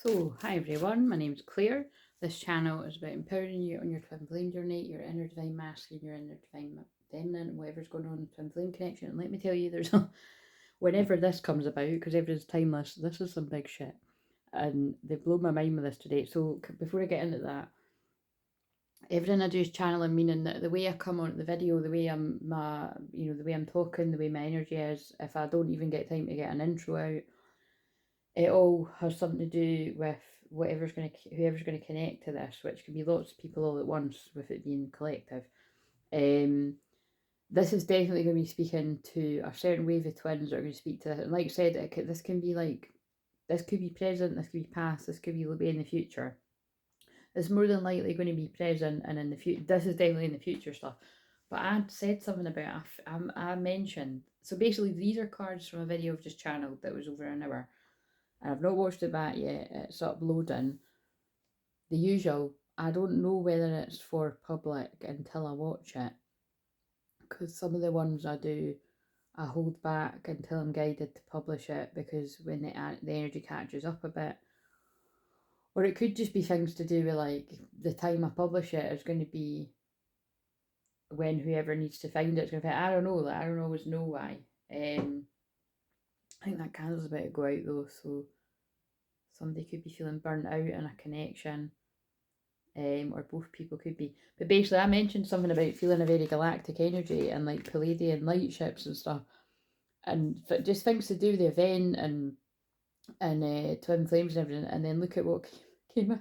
So, hi everyone, my name is Claire. This channel is about empowering you on your twin flame journey, your inner divine masculine, your inner divine feminine, whatever's going on in twin flame connection. And let me tell you, there's a, whenever this comes about, because everything's timeless, this is some big shit. And they've blown my mind with this today. So, before I get into that, everything I do is channeling, meaning that the way I come on the video, the way the way I'm talking, the way my energy is, if I don't even get time to get an intro out, it all has something to do with whoever's going to connect to this, which can be lots of people all at once, with it being collective. This is definitely going to be speaking to a certain wave of twins that are going to speak to this. And like I said, this can be like, this could be present, this could be past, this could be in the future. It's more than likely going to be present and in the future. This is definitely in the future stuff. But I said something about, I mentioned, so basically these are cards from a video I've just channeled that was over an hour. And I've not watched it back yet, it's uploading. The usual, I don't know whether it's for public until I watch it, because some of the ones I do, I hold back until I'm guided to publish it, because when the energy catches up a bit, or it could just be things to do with like the time I publish it is going to be when whoever needs to find it's going to be, I don't know, I don't always know why. I think that candle's about to go out though, so somebody could be feeling burnt out in a connection, or both people could be. But basically, I mentioned something about feeling a very galactic energy and like Palladian light ships and stuff, and just things to do with the event and twin flames and everything. And then look at what came out.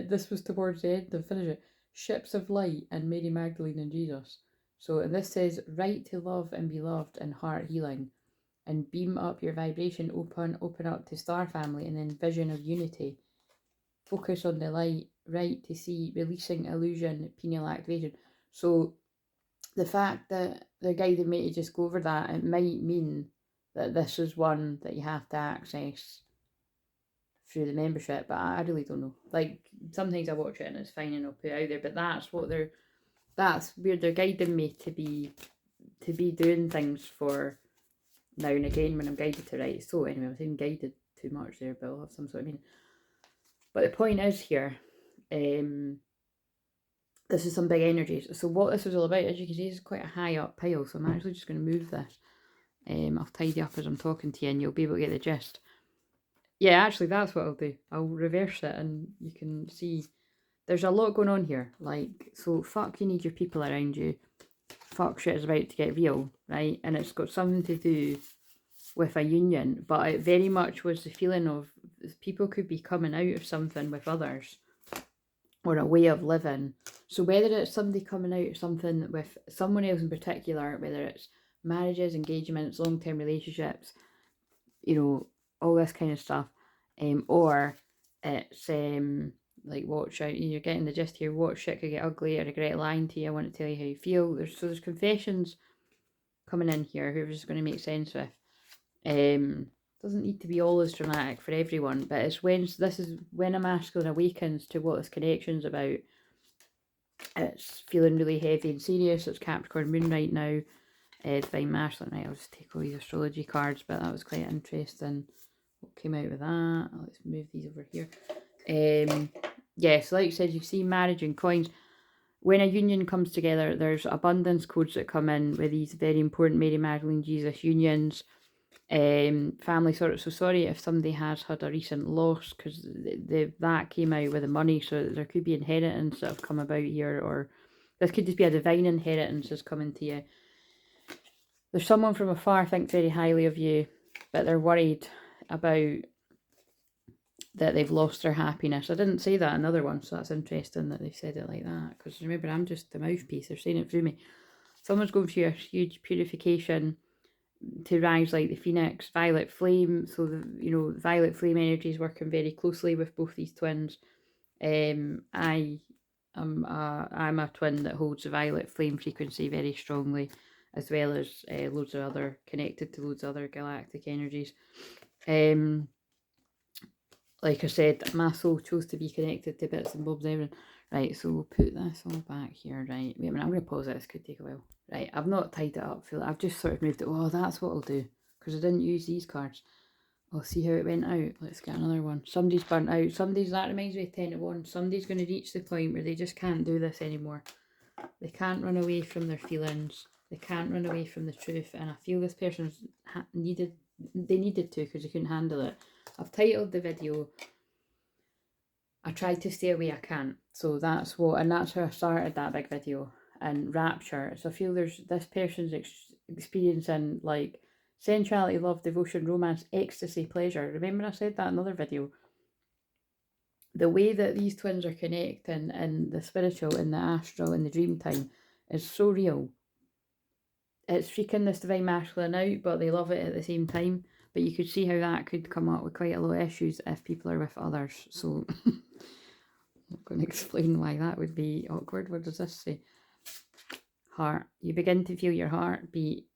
This was towards the end to finish it. Ships of light and Mary Magdalene and Jesus. So, and this says, right to love and be loved and heart healing, and beam up your vibration, open up to star family, and then vision of unity. Focus on the light, right to see, releasing illusion, pineal activation. So the fact that they're guiding me to just go over that, it might mean that this is one that you have to access through the membership, but I really don't know. Like, sometimes I watch it and it's fine and I'll put it out there, but that's where they're guiding me to be doing things for now and again when I'm guided to write. So anyway, I'm saying guided too much there, but I'll have some sort of meaning. But the point is here, this is some big energies. So what this is all about, as you can see, is quite a high up pile. So I'm actually just going to move this. I'll tidy up as I'm talking to you and you'll be able to get the gist. Yeah, actually, that's what I'll do. I'll reverse it and you can see there's a lot going on here. Like, so fuck, you need your people around you. Fuck, shit is about to get real, right? And it's got something to do with a union, but it very much was the feeling of people could be coming out of something with others, or a way of living. So whether it's somebody coming out of something with someone else in particular, whether it's marriages, engagements, long-term relationships, all this kind of stuff, or it's like, watch out, you're getting the gist here, what shit could get ugly, I regret lying to you, I want to tell you how you feel. There's confessions coming in here, whoever's going to make sense with. Doesn't need to be all as dramatic for everyone, but it's this is when a masculine awakens to what this connection's about. It's feeling really heavy and serious. It's Capricorn moon right now. Divine masculine, right? I'll just take all these astrology cards, but that was quite interesting. What came out with that? Let's move these over here. Yeah, so like I said, you see marriage and coins. When a union comes together, there's abundance codes that come in with these very important Mary Magdalene Jesus unions. Family sort. So sorry if somebody has had a recent loss, because that came out with the money, so there could be inheritance that have come about here, or this could just be a divine inheritance that's coming to you. There's someone from afar thinks very highly of you, but they're worried about that they've lost their happiness. I didn't say that in another one, so that's interesting that they've said it like that, because remember, I'm just the mouthpiece, they're saying it through me. Someone's going through a huge purification to rise like the phoenix, violet flame. So the violet flame energy is working very closely with both these twins. I'm a twin that holds the violet flame frequency very strongly, as well as loads of other, connected to loads of other galactic energies. Like I said, my soul chose to be connected to bits and bobs and everything. Right, so we'll put this all back here, right? Wait a minute, I'm going to pause it, this could take a while. Right, I've not tied it up, I've just sort of moved it. Oh, that's what I'll do, because I didn't use these cards. I'll see how it went out. Let's get another one. Somebody's burnt out. That reminds me of 10 to 1. Somebody's going to reach the point where they just can't do this anymore. They can't run away from their feelings. They can't run away from the truth. And I feel this person's needed to because they couldn't handle it. I've titled the video, I tried to stay away, I can't. So that's how I started that big video. And rapture. So I feel this person's experiencing like sensuality, love, devotion, romance, ecstasy, pleasure. Remember I said that in another video? The way that these twins are connecting in the spiritual, in the astral, in the dream time is so real. It's freaking this divine masculine out, but they love it at the same time. But you could see how that could come up with quite a lot of issues if people are with others. So I'm not going to explain why that would be awkward. What does this say? Heart. You begin to feel your heart beat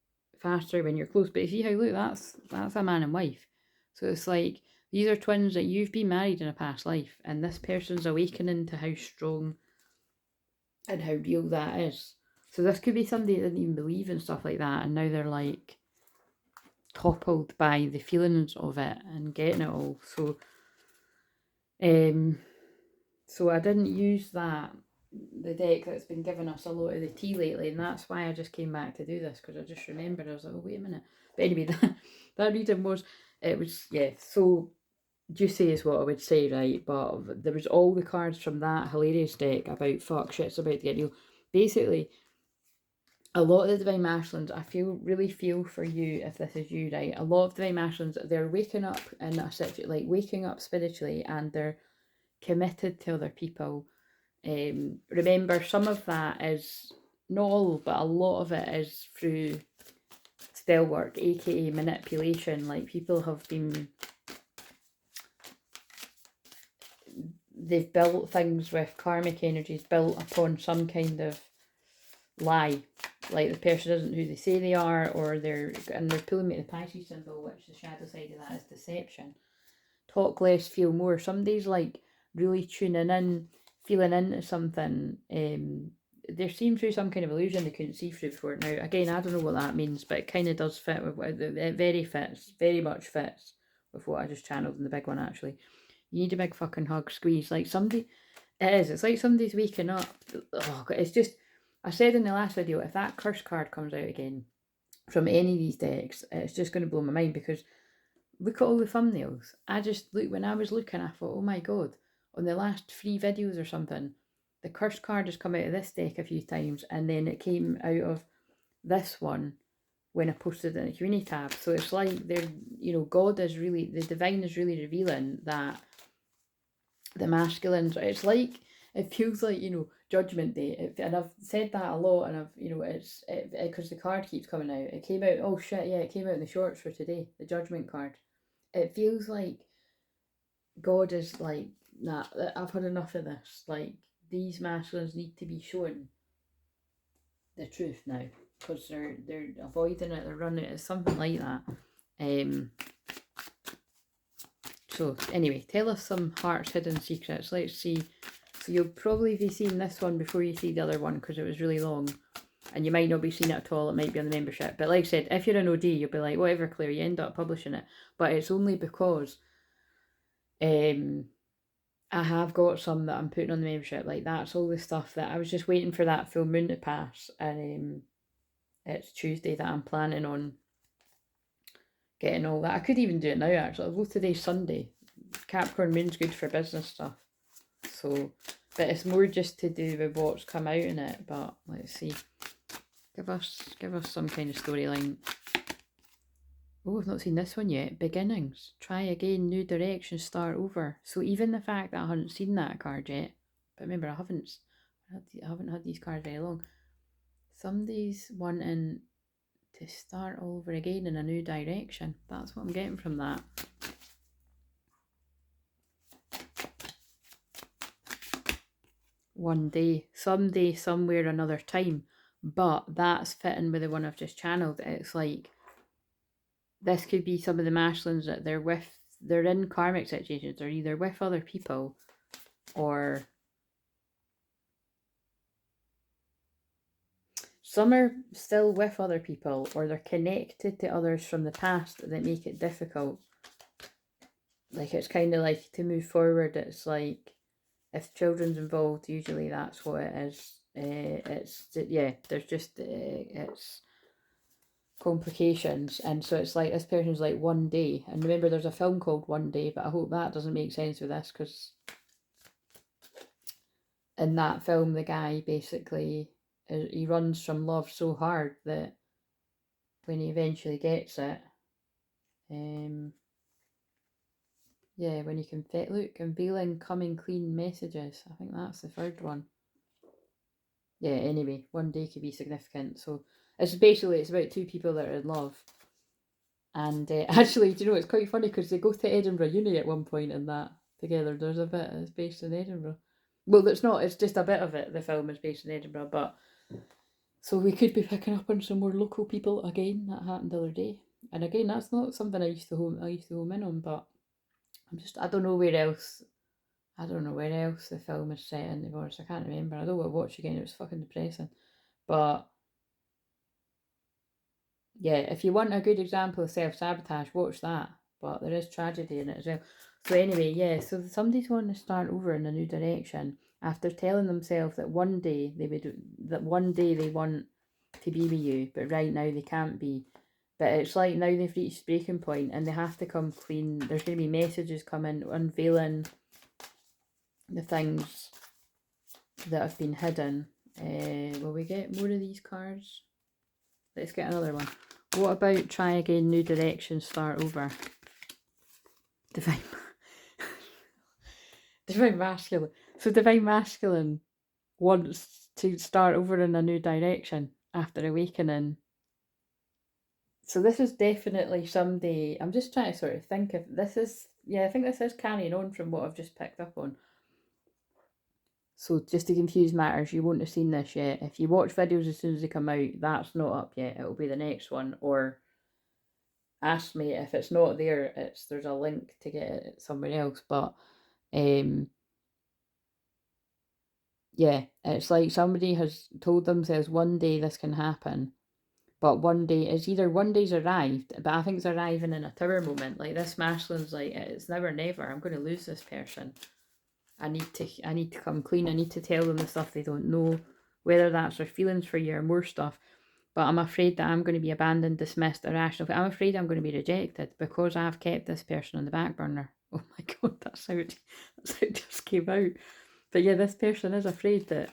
faster when you're close. But see how, look, that's a man and wife. So it's like, these are twins that you've been married in a past life, and this person's awakening to how strong and how real that is. So this could be somebody that didn't even believe in stuff like that, and now they're like toppled by the feelings of it and getting it all. So I didn't use the deck that's been giving us a lot of the tea lately, and that's why I just came back to do this, because I just remembered. I was like, oh, wait a minute. But anyway, that reading was so juicy is what I would say, right? But there was all the cards from that hilarious deck about fuck, shit's about to get real. Basically, a lot of the divine masculines, I really feel for you if this is you, right? A lot of divine masculines, they're waking up in a situation, like waking up spiritually, and they're committed to other people. Remember, some of that is, not all, but a lot of it is through spell work, aka manipulation. Like, people have been, they've built things with karmic energies built upon some kind of lie. Like, the person isn't who they say they are, or they're pulling me to the Pisces symbol, which the shadow side of that is deception. Talk less, feel more. Somebody's like really tuning in, feeling into something. They're seeing through some kind of illusion they couldn't see through before. Now, again, I don't know what that means, but it kind of does fit with what it very much fits with what I just channeled in the big one, actually. You need a big fucking hug, squeeze. Like, somebody, it's like somebody's waking up. Oh, God, it's just, I said in the last video, if that curse card comes out again from any of these decks, it's just going to blow my mind, because look at all the thumbnails. When I was looking, I thought, oh my God, on the last 3 videos or something, the curse card has come out of this deck a few times, and then it came out of this one when I posted it in the community tab. So it's like God is really, the divine is really revealing that the masculines, it's like, it feels like, Judgment Day. And I've said that a lot, and it's because the card keeps coming out. It came out, oh shit, yeah, it came out in the shorts for today, the Judgment card. It feels like God is like, nah, I've had enough of this. Like, these masculines need to be shown the truth now, because they're avoiding it, they're running it, something like that. So anyway, tell us some heart's hidden secrets. Let's see. So you'll probably be seeing this one before you see the other one, because it was really long, and you might not be seeing it at all. It might be on the membership, but like I said, if you're an OD, you'll be like, whatever, Claire, you end up publishing it. But it's only because I have got some that I'm putting on the membership. Like, that's all the stuff that I was just waiting for that full moon to pass, and it's Tuesday that I'm planning on getting all that. I could even do it now, actually. Although today's Sunday, Capricorn moon's good for business stuff. So, but it's more just to do with what's come out in it. But let's see. Give us some kind of storyline. Oh, I've not seen this one yet. Beginnings. Try again, new direction, start over. So even the fact that I hadn't seen that card yet, but remember, I haven't had these cards very long. Somebody's wanting to start over again in a new direction. That's what I'm getting from that. One day, someday, somewhere, another time. But that's fitting with the one I've just channeled. It's like, this could be some of the masculines that they're in karmic situations. They're either with other people, or some are still with other people, or they're connected to others from the past that make it difficult. like it's kind of like to move forward, it's like if children's involved, usually that's what it is. There's just it's complications, and so it's like this person's like one day, and remember there's a film called One Day, but I hope that doesn't make sense with this, because in that film the guy basically he runs from love so hard that when he eventually gets it, when you can look, unveiling coming clean messages, I think that's the third one. Yeah, anyway, one day could be significant. So it's about two people that are in love. And actually, do you know, it's quite funny because they go to Edinburgh Uni at one point in that together. There's a bit that's based in Edinburgh. Well, it's not, it's just a bit of it. The film is based in Edinburgh, but so we could be picking up on some more local people again. That happened the other day. And again, that's not something I used to home in on, but I don't know where else. I don't know where else the film is set in, to be honest. I can't remember. I don't want to watch again. It was fucking depressing. But yeah, if you want a good example of self-sabotage, watch that. But there is tragedy in it as well. So anyway, yeah, so somebody's wanting to start over in a new direction after telling themselves that one day they want to be with you, but right now they can't be. But it's like now they've reached breaking point and they have to come clean. There's going to be messages coming, unveiling the things that have been hidden. Will we get more of these cards? Let's get another one. What about try again, new direction, start over? Divine Masculine. So Divine Masculine wants to start over in a new direction after awakening. So this is definitely somebody, I'm just trying to sort of think if this is, I think this is carrying on from what I've just picked up on. So just to confuse matters, you won't have seen this yet. If you watch videos as soon as they come out, that's not up yet. It'll be the next one. Or ask me if it's not there. There's a link to get it somewhere else. But it's like somebody has told themselves one day this can happen. But one day is either one day's arrived, but I think it's arriving in a tower moment. Like this masculine's like, it's never, never. I'm going to lose this person. I need to come clean. I need to tell them the stuff they don't know, whether that's their feelings for you or more stuff. But I'm afraid that I'm going to be abandoned, dismissed, irrational. I'm afraid I'm going to be rejected because I've kept this person on the back burner. Oh my God, that's how it just came out. But yeah, this person is afraid that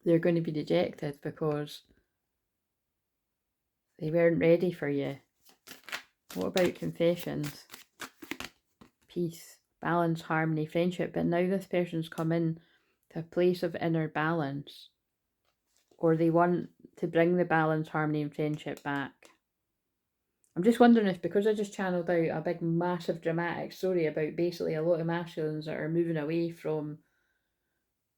they're going to be rejected because they weren't ready for you. What about confessions? Peace, balance, harmony, friendship. But now this person's come in to a place of inner balance, or they want to bring the balance, harmony and friendship back. I'm just wondering if, because I just channeled out a big massive dramatic story about basically a lot of masculines that are moving away from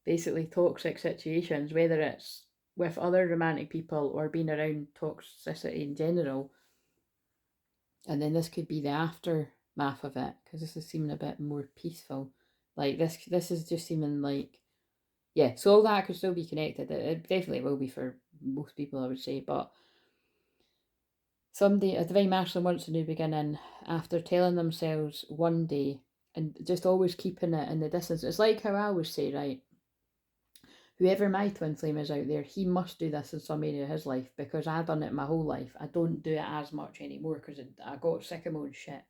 basically toxic situations, whether it's with other romantic people or being around toxicity in general. And then this could be the aftermath of it, because this is seeming a bit more peaceful. Like this is just seeming like, so all that could still be connected. It definitely will be for most people, I would say. But a divine masculine wants a new beginning after telling themselves one day, and just always keeping it in the distance. It's like how I always say, right, whoever my twin flame is out there, he must do this in some area of his life, because I've done it my whole life. I don't do it as much anymore because I got sick of my own shit,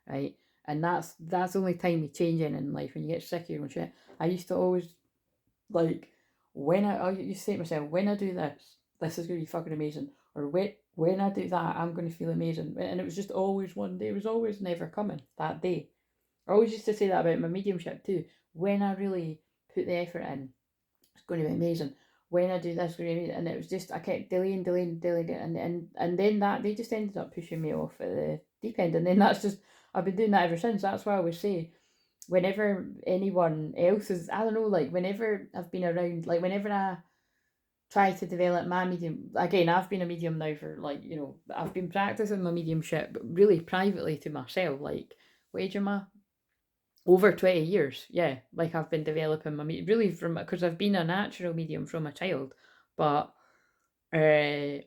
right? And that's the only time you change in life, when you get sick of your own shit. I used to always, like, when I used to say to myself, when I do this is going to be fucking amazing. Or when I do that, I'm going to feel amazing. And it was just always one day. It was always never coming, that day. I always used to say that about my mediumship too. When I really put the effort in, it's going to be amazing. When I do this, and it was just, I kept delaying, and then that, they just ended up pushing me off at the deep end. And then that's just, I've been doing that ever since. That's why I always say, whenever anyone else is, I don't know, like whenever I've been around, like whenever I try to develop my medium, again, I've been a medium now for like, I've been practicing my mediumship really privately to myself. Like, what age am I? Over 20 years, like I've been developing my medium really from, because I've been a natural medium from a child, but I've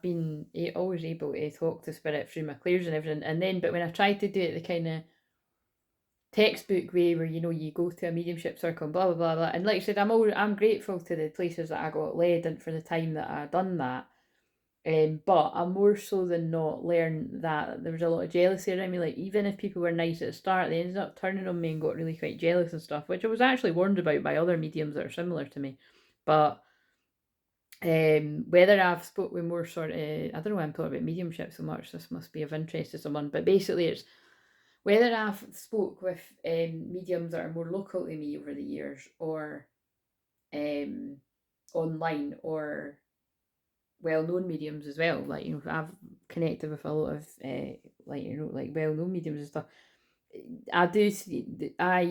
been always able to talk to spirit through my clairs and everything. And then, but when I tried to do it the kind of textbook way where, you know, you go to a mediumship circle and blah blah blah blah. And like I said, I'm grateful to the places that I got led and for the time that I done that. But I more so than not learned that there was a lot of jealousy around me. Like, even if people were nice at the start, they ended up turning on me and got really quite jealous and stuff, which I was actually warned about by other mediums that are similar to me. But whether I've spoke with more sort of, I don't know why I'm talking about mediumship so much. This must be of interest to someone, but basically it's whether I've spoke with mediums that are more local to me over the years, or online, or well-known mediums as well. Like, you know, I've connected with a lot of like, you know, like well-known mediums and stuff. I do see, I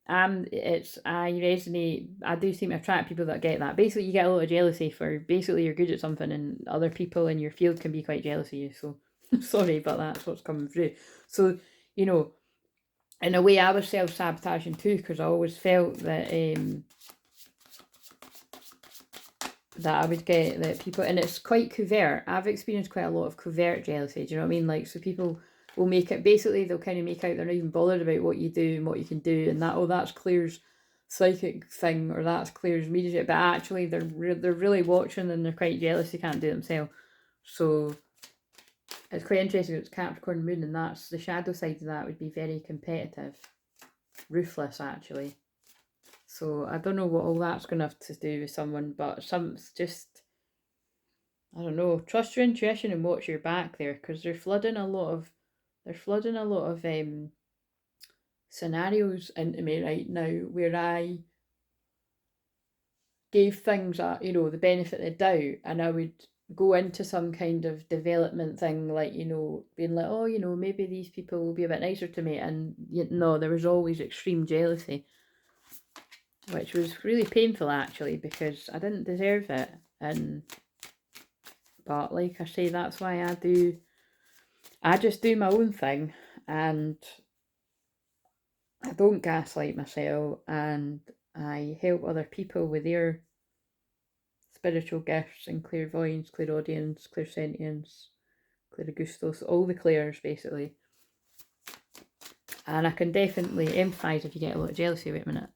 resonate. I do seem to attract people that get that. Basically, you get a lot of jealousy for basically you're good at something, and other people in your field can be quite jealous of you. So sorry, but that's what's coming through. So, you know, in a way, I was self-sabotaging too, because I always felt that that I would get that people, and it's quite covert. I've experienced quite a lot of covert jealousy. Do you know what I mean? Like, so people will make it, basically they'll kind of make out they're not even bothered about what you do and what you can do, and that, oh, that's Claire's psychic thing, or that's Claire's mediumship, but actually they're really watching and they're quite jealous they can't do it themselves. So it's quite interesting. It's Capricorn moon, and that's the shadow side of that would be very competitive, ruthless actually. So I don't know what all that's going to have to do with someone, but just, I don't know, trust your intuition and watch your back there, because they're flooding a lot of scenarios into me right now where I gave things you know, the benefit of the doubt, and I would go into some kind of development thing, like, you know, being like, oh, you know, maybe these people will be a bit nicer to me, and no, there was always extreme jealousy, which was really painful actually, because I didn't deserve it. But like I say, that's why I just do my own thing, and I don't gaslight myself, and I help other people with their spiritual gifts and clairvoyance, clairaudience, clairsentience, clairgustos, all the clairs basically. And I can definitely empathise if you get a lot of jealousy. Wait a minute,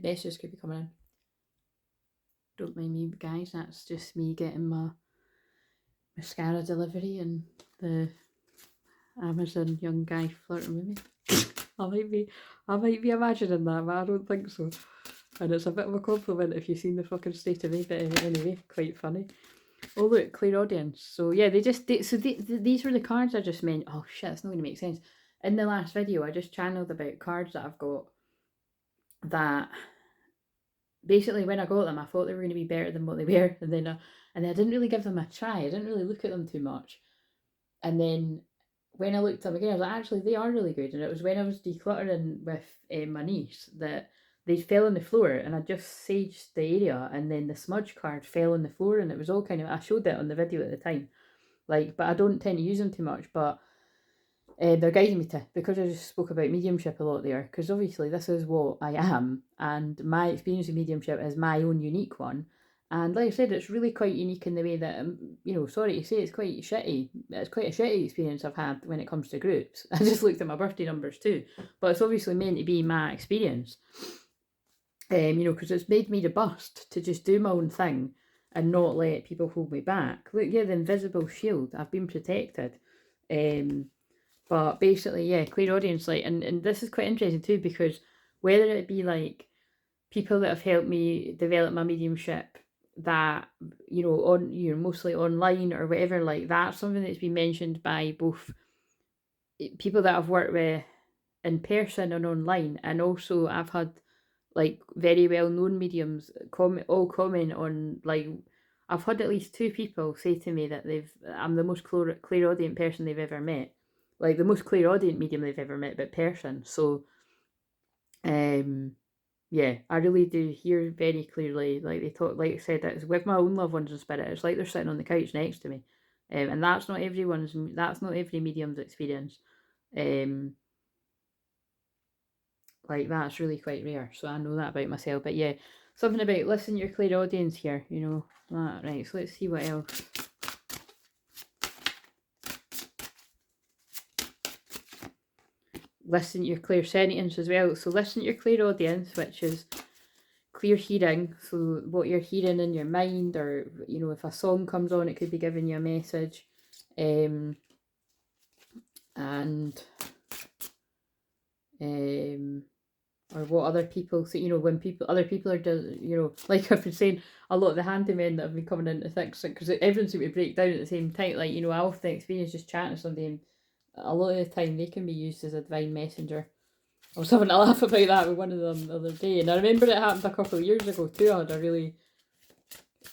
messages could be coming in. Don't mind me, guys. That's just me getting my mascara delivery and the Amazon young guy flirting with me. I might be imagining that, but I don't think so. And it's a bit of a compliment if you've seen the fucking state of me, but anyway, quite funny. Oh look, Clairaudience. So yeah, these were the cards I just meant. Oh shit, it's not going to make sense. In the last video, I just channeled about cards that I've got that basically when I got them, I thought they were going to be better than what they were, and then I didn't really give them a try. I didn't really look at them too much, and then when I looked at them again, I was like, actually, they are really good. And it was when I was decluttering with my niece that they fell on the floor, and I just saged the area, and then the smudge card fell on the floor, and it was all kind of, I showed it on the video at the time, like, but I don't tend to use them too much, but they're guiding me to, because I just spoke about mediumship a lot there, because obviously this is what I am, and my experience of mediumship is my own unique one. And like I said, it's really quite unique in the way that, you know, sorry to say, it's quite shitty. It's quite a shitty experience I've had when it comes to groups. I just looked at my birthday numbers too, but it's obviously meant to be my experience. You know, because it's made me robust to just do my own thing and not let people hold me back. Look, yeah, the invisible shield. I've been protected. But basically, yeah, clairaudience, like, and this is quite interesting too, because whether it be like people that have helped me develop my mediumship, that, you know, on, you know, mostly online or whatever, like, that's something that's been mentioned by both people that I've worked with in person and online, and also I've had like very well known mediums all comment on, like, I've had at least 2 people say to me that I'm the most clairaudient person they've ever met, like the most clairaudient medium they've ever met, but person. So yeah, I really do hear very clearly, like they talk, like I said, it's with my own loved ones in spirit, it's like they're sitting on the couch next to me, and that's not every medium's experience. Like, that's really quite rare, so I know that about myself. But yeah, something about listen to your clairaudience here, you know. Right, so let's see what else. listen to your clairsentience as well. So listen to your clairaudience, which is clear hearing, so what you're hearing in your mind, or you know, if a song comes on, it could be giving you a message, and or what other people say, you know, when other people are you know, like I've been saying, a lot of the handymen that have been coming into things, because everyone seems to break down at the same time, like, you know, I often experience just chatting to somebody, and a lot of the time they can be used as a divine messenger. I was having a laugh about that with one of them the other day, and I remember it happened a couple of years ago too. I had a really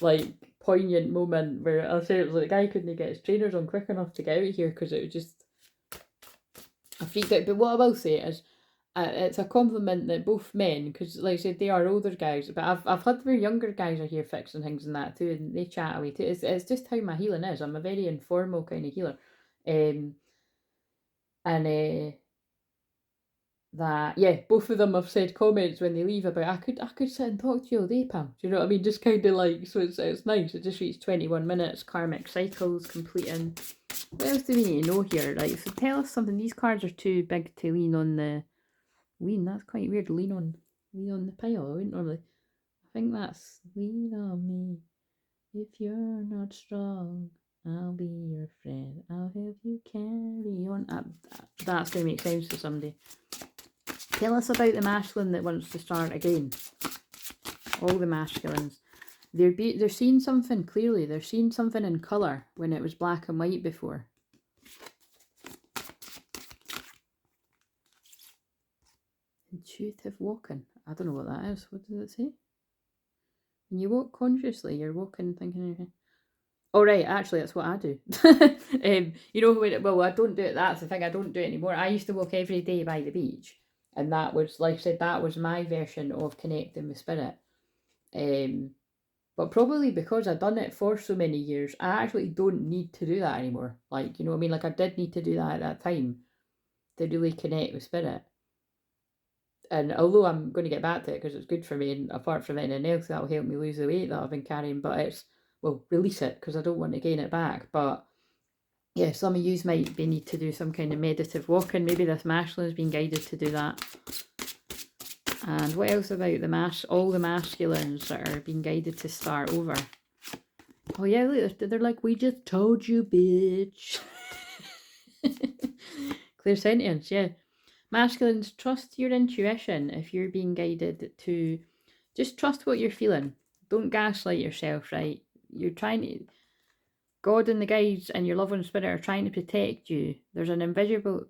like poignant moment where I said it was like the guy couldn't get his trainers on quick enough to get out of here because it was just, I freaked out. But what I will say is, it's a compliment that both men, because like I said, they are older guys, but I've had where younger guys are here fixing things and that too, and they chat away too. It's just how my healing is. I'm a very informal kind of healer, and that, yeah, both of them have said comments when they leave about, I could sit and talk to you all day, pal. Do you know what I mean? Just kind of like, so it's nice. It just reached 21 minutes. Karmic cycles completing. What else do we need to know here? Like, so tell us something. These cards are too big to lean on the that's quite weird. Lean on the pile. I wouldn't normally. I think that's lean on me. If you're not strong, I'll be your friend. I'll help you carry on. That's going to make sense to somebody. Tell us about the masculine that wants to start again. All the masculines. They're seeing something clearly. They're seeing something in colour when it was black and white before. Intuitive walking. I don't know what that is. What does it say? When you walk consciously, you're walking thinking... Oh, right, actually, that's what I do. You know, well, I don't do it. That's the thing. I don't do it anymore. I used to walk every day by the beach. And that was, like I said, that was my version of connecting with spirit. But probably because I'd done it for so many years, I actually don't need to do that anymore. Like, you know what I mean? Like, I did need to do that at that time to really connect with spirit. And although I'm going to get back to it because it's good for me, and apart from anything else, that'll help me lose the weight that I've been carrying, but it's, well, release it because I don't want to gain it back. But yeah, some of you might need to do some kind of meditative walking. Maybe this masculine has been guided to do that. And what else about all the masculines that are being guided to start over? Oh yeah, look, they're like, we just told you, bitch. Clairsentience, yeah. Masculines, trust your intuition if you're being guided to just trust what you're feeling. Don't gaslight yourself, right? You're trying to... God and the guides and your loved one spirit are trying to protect you. There's an invisible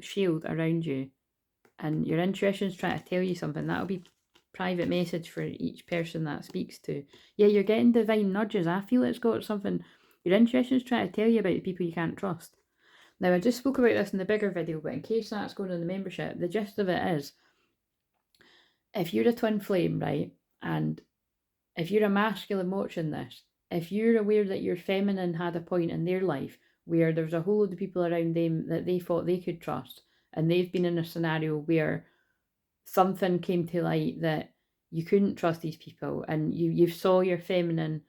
shield around you. And your intuition's trying to tell you something. That'll be private message for each person that speaks to. Yeah, you're getting divine nudges. I feel it's got something. Your intuition's trying to tell you about the people you can't trust. Now, I just spoke about this in the bigger video, but in case that's going on the membership, the gist of it is, if you're a twin flame, right, and if you're a masculine watching this, if you're aware that your feminine had a point in their life where there's a whole load of people around them that they thought they could trust, and they've been in a scenario where something came to light that you couldn't trust these people, and you saw your feminine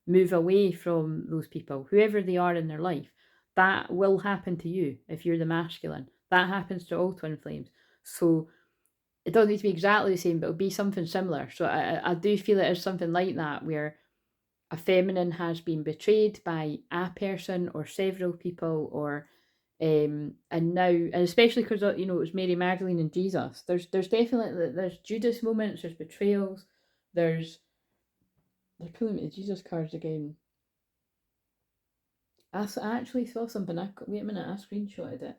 move away from those people, whoever they are in their life, that will happen to you if you're the masculine. That happens to all twin flames. So it doesn't need to be exactly the same, but it'll be something similar. So I do feel it is something like that, where a feminine has been betrayed by a person or several people, or and now, and especially because, you know, it was Mary Magdalene and Jesus. There's definitely, there's Judas moments, there's betrayals, they're pulling me the Jesus cards again. I actually saw something. Wait a minute, I screenshotted it.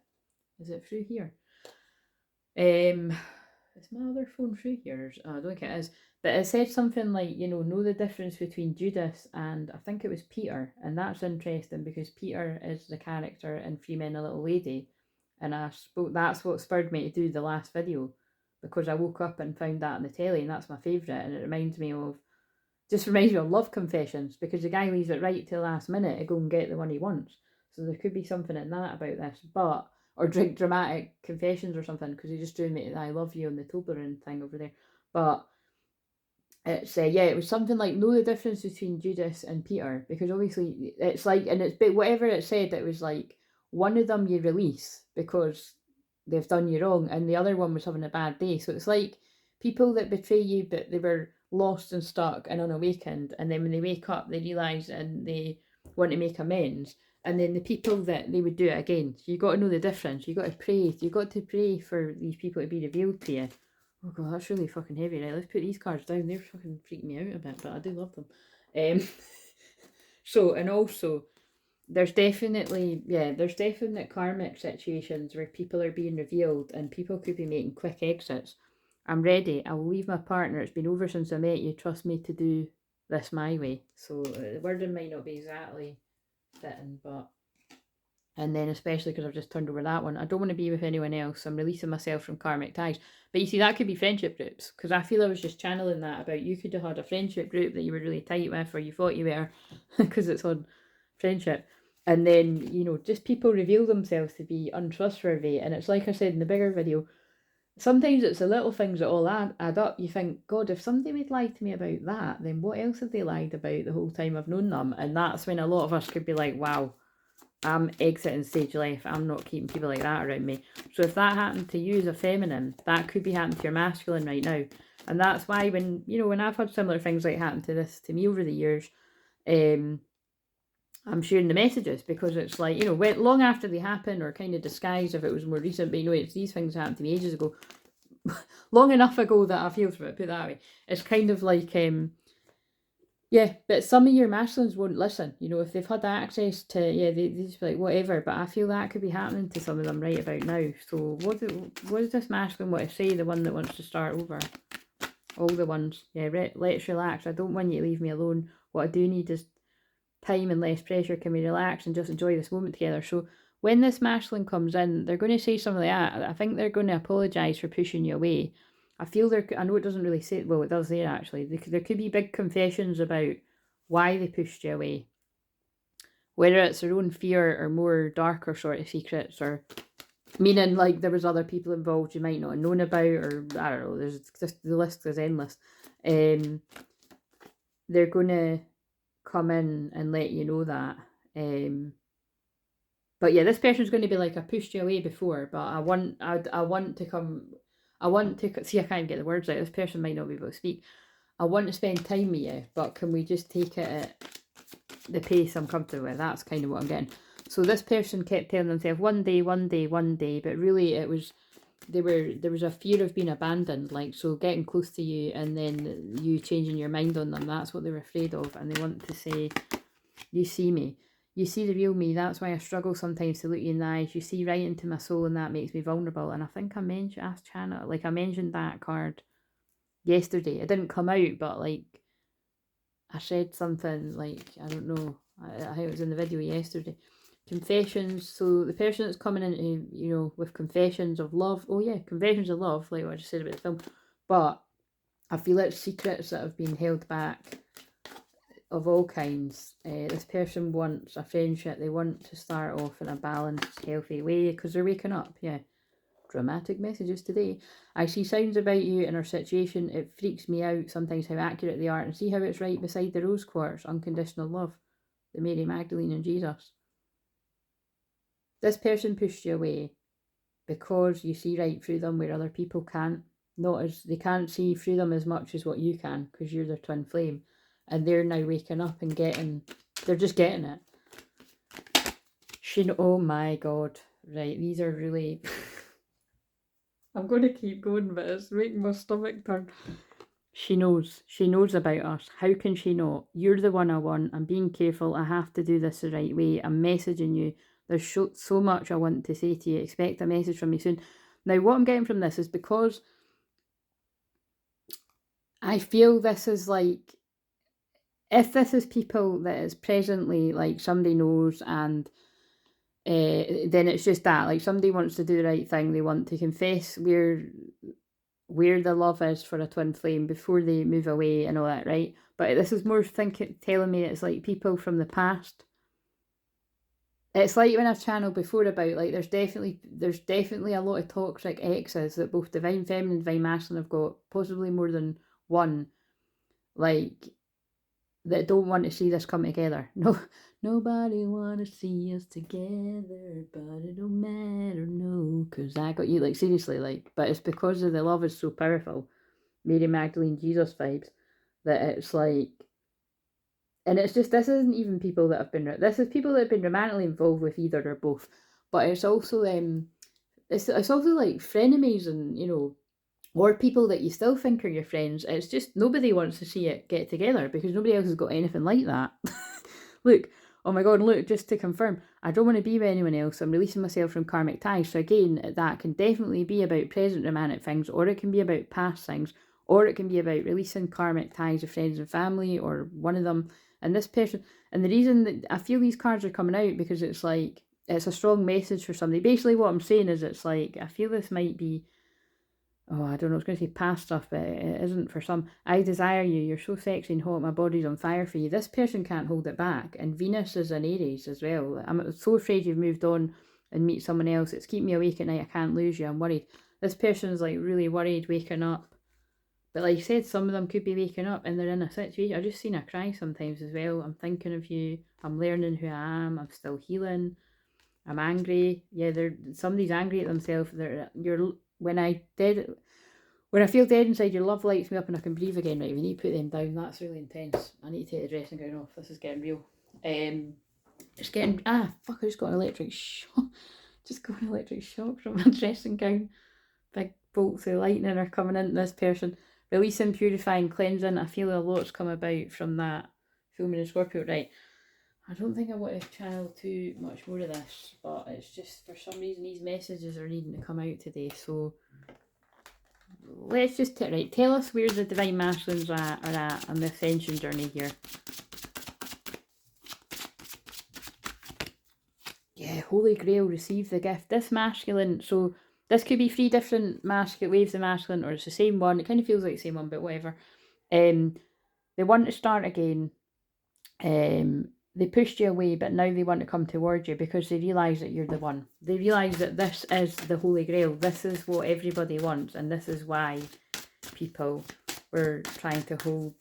Is it through here? Is my other phone through here? I don't think it is. But it said something like, you know the difference between Judas and, I think it was Peter. And that's interesting because Peter is the character in Three Men, a Little Lady. And that's what spurred me to do the last video, because I woke up and found that on the telly, and that's my favourite. And it reminds me of Love Confessions, because the guy leaves it right till the last minute to go and get the one he wants. So there could be something in that about this, or drink dramatic confessions or something, because he just doing me I love you on the Toblerone thing over there. But it's it was something like, know the difference between Judas and Peter, because obviously it's like, and it's whatever it said, it was like, one of them you release because they've done you wrong, and the other one was having a bad day. So it's like people that betray you, but they were lost and stuck and unawakened, and then when they wake up, they realise and they want to make amends. And then the people that they would do it again. So you got to know the difference. You got to pray. You got to pray for these people to be revealed to you. Oh god, that's really fucking heavy. Right, let's put these cards down. They're fucking freaking me out a bit, but I do love them. So, and also, there's definite karmic situations where people are being revealed and people could be making quick exits. I'm ready. I will leave my partner. It's been over since I met you. Trust me to do this my way. So the wording might not be exactly fitting, but... And then especially because I've just turned over that one, I don't want to be with anyone else. I'm releasing myself from karmic ties. But you see, that could be friendship groups, because I feel I was just channeling that about you could have had a friendship group that you were really tight with, or you thought you were, because it's on friendship. And then, you know, just people reveal themselves to be untrustworthy. And it's like I said in the bigger video, sometimes it's the little things that all add up. You think, God, if somebody would lie to me about that, then what else have they lied about the whole time I've known them? And that's when a lot of us could be like, wow, I'm exiting stage life. I'm not keeping people like that around me. So if that happened to you as a feminine, that could be happening to your masculine right now. And that's why when, you know, when I've had similar things like happen to me over the years, I'm sharing the messages, because it's like, you know, long after they happen, or kind of disguised if it was more recent, but you know, it's these things happened to me ages ago. Long enough ago that I've healed from it, put it that way. It's kind of like, yeah, but some of your masculines won't listen. You know, if they've had access to, yeah, they just be like, whatever. But I feel that could be happening to some of them right about now. So what does this masculine want to say, the one that wants to start over? All the ones, yeah, let's relax. I don't want you to leave me alone. What I do need is time and less pressure. Can we relax and just enjoy this moment together? So when this masculine comes in, they're going to say something like that. I think they're going to apologise for pushing you away. I feel I know it doesn't really say, well, it does there actually. There could be big confessions about why they pushed you away. Whether it's their own fear or more darker sort of secrets, or meaning like there was other people involved you might not have known about, or I don't know, there's just, the list is endless. They're going to come in and let you know that. But yeah, this person's going to be like, I pushed you away before, but I want to see, I can't get the words out. This person might not be able to speak. I want to spend time with you, but can we just take it at the pace I'm comfortable with? That's kind of what I'm getting. So this person kept telling themselves one day, but really it was, there was a fear of being abandoned, like, so getting close to you and then you changing your mind on them. That's what they were afraid of, and they want to say, you see me. You see the real me. That's why I struggle sometimes to look you in the eyes. You see right into my soul, and that makes me vulnerable. And I think I mentioned that card yesterday. It didn't come out, but like I said something like, I don't know, I think it was in the video yesterday. Confessions. So the person that's coming into, you know, with confessions of love. Oh yeah, confessions of love, like what I just said about the film. But I feel it's secrets that have been held back of all kinds. This person wants a friendship. They want to start off in a balanced, healthy way, because they're waking up. Yeah, dramatic messages today. I see signs about you in our situation. It freaks me out sometimes how accurate they are, and see how it's right beside the rose quartz, unconditional love, the Mary Magdalene and Jesus. This person pushed you away because you see right through them where other people can't. They can't see through them as much as what you can, because you're their twin flame. And they're now waking up and they're just getting it. Oh my God. Right, these are really... I'm going to keep going, but it's making my stomach turn. She knows about us. How can she not? You're the one I want. I'm being careful. I have to do this the right way. I'm messaging you. There's so much I want to say to you. Expect a message from me soon. Now, what I'm getting from this is, because I feel this is like, if this is people that is presently, like, somebody knows, and then it's just that, like, somebody wants to do the right thing, they want to confess where the love is for a twin flame before they move away and all that, right? But this is more telling me it's like people from the past. It's like when I've channeled before about, like, there's definitely a lot of toxic exes that both divine feminine and divine masculine have got, possibly more than one. Like, that don't want to see this come together. No, nobody want to see us together, but it don't matter, no, because I got you. Like, seriously, like, but it's because of the love is so powerful, Mary Magdalene Jesus vibes, that it's like, and it's just, this isn't even people that have been, this is people that have been romantically involved with either or both, but it's also, it's also like frenemies and, you know, or people that you still think are your friends. It's just nobody wants to see it get together because nobody else has got anything like that. Look, oh my god, look, just to confirm, I don't want to be with anyone else. I'm releasing myself from karmic ties. So again, that can definitely be about present romantic things, or it can be about past things, or it can be about releasing karmic ties with friends and family, or one of them. And this person, and the reason that I feel these cards are coming out, because it's like, it's a strong message for somebody. Basically what I'm saying is, it's like, I feel this might be, oh, I don't know, I was going to say past stuff, but it isn't for some. I desire you, you're so sexy and hot, my body's on fire for you. This person can't hold it back. And Venus is in Aries as well. I'm so afraid you've moved on and meet someone else. It's keeping me awake at night, I can't lose you, I'm worried. This person's like really worried, waking up. But like I said, some of them could be waking up and they're in a situation. I've just seen her cry sometimes as well. I'm thinking of you, I'm learning who I am, I'm still healing, I'm angry. Yeah, somebody's angry at themselves. When I feel dead inside, your love lights me up and I can breathe again. Right, we need to put them down. That's really intense. I need to take the dressing gown off. This is getting real. It's getting, fuck, I just got an electric shock. Just got an electric shock from my dressing gown. Big bolts of lightning are coming into this person. Releasing, purifying, cleansing. I feel a lot's come about from that full moon in Scorpio. Right, I don't think I want to channel too much more of this, but it's just, for some reason, these messages are needing to come out today. So let's just tell us where the divine masculines are at on the ascension journey here. Yeah, Holy Grail, receive the gift. This masculine, so this could be 3 different waves of masculine, or it's the same one. It kind of feels like the same one, but whatever. They want to start again. They pushed you away, but now they want to come towards you because they realise that you're the one. They realise that this is the Holy Grail. This is what everybody wants, and this is why people were trying to hold